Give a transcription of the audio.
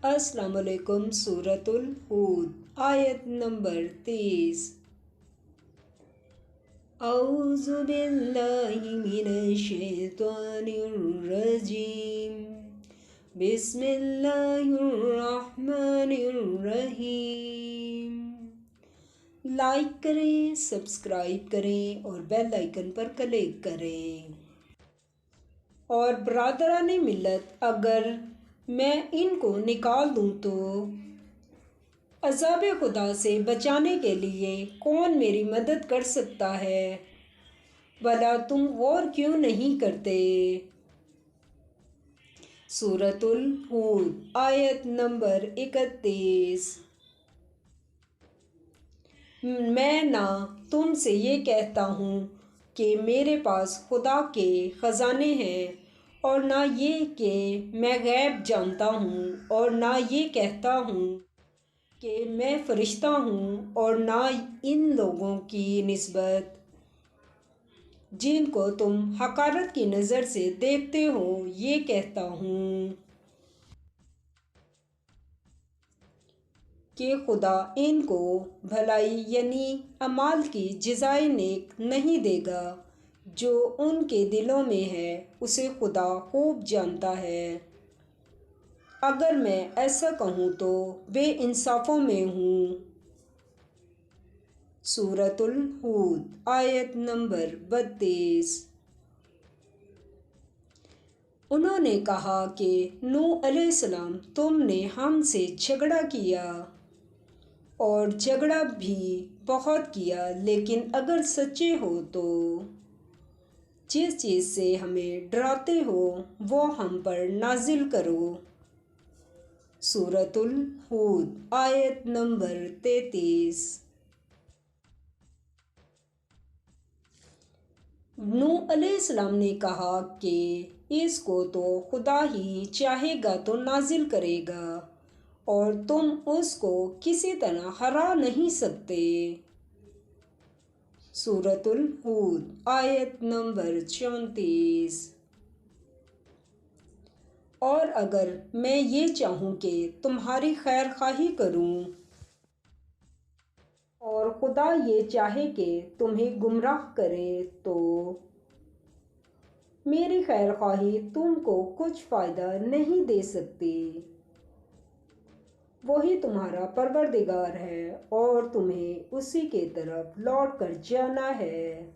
السلام علیکم۔ سورۃ الہود آیت نمبر 23۔ اعوذ باللہ من الشیطان الرجیم، بسم اللہ الرحمن الرحیم۔ لائک کریں، سبسکرائب کریں اور بیل آئیکن پر کلک کریں۔ اور برادران ملت، اگر میں ان کو نکال دوں تو عذاب خدا سے بچانے کے لیے کون میری مدد کر سکتا ہے؟ بھلا تم غور کیوں نہیں کرتے؟ سورۃ الہود آیت نمبر 31۔ میں نہ تم سے یہ کہتا ہوں کہ میرے پاس خدا کے خزانے ہیں، اور نہ یہ کہ میں غیب جانتا ہوں، اور نہ یہ کہتا ہوں کہ میں فرشتہ ہوں، اور نہ ان لوگوں کی نسبت جن کو تم حقارت کی نظر سے دیکھتے ہو یہ کہتا ہوں کہ خدا ان کو بھلائی یعنی اعمال کی جزائے نیک نہیں دے گا۔ جو ان کے دلوں میں ہے اسے خدا خوب جانتا ہے۔ اگر میں ایسا کہوں تو بے انصافوں میں ہوں۔ سورۃ الہود آیت نمبر 32۔ انہوں نے کہا کہ نوح علیہ السلام، تم نے ہم سے جھگڑا کیا اور جھگڑا بھی بہت کیا، لیکن اگر سچے ہو تو جس چیز سے ہمیں ڈراتے ہو وہ ہم پر نازل کرو۔ سورۃ الہود آیت نمبر 33۔ نوح علیہ السلام نے کہا کہ اس کو تو خدا ہی چاہے گا تو نازل کرے گا، اور تم اس کو کسی طرح ہرا نہیں سکتے۔ سورۃ الہود آیت نمبر 34۔ اور اگر میں یہ چاہوں کہ تمہاری خیر خواہی کروں اور خدا یہ چاہے کہ تمہیں گمراہ کرے تو میری خیر خواہی تم کو کچھ فائدہ نہیں دے سکتی۔ وہی تمہارا پروردگار ہے اور تمہیں اسی کی طرف لوٹ کر جانا ہے۔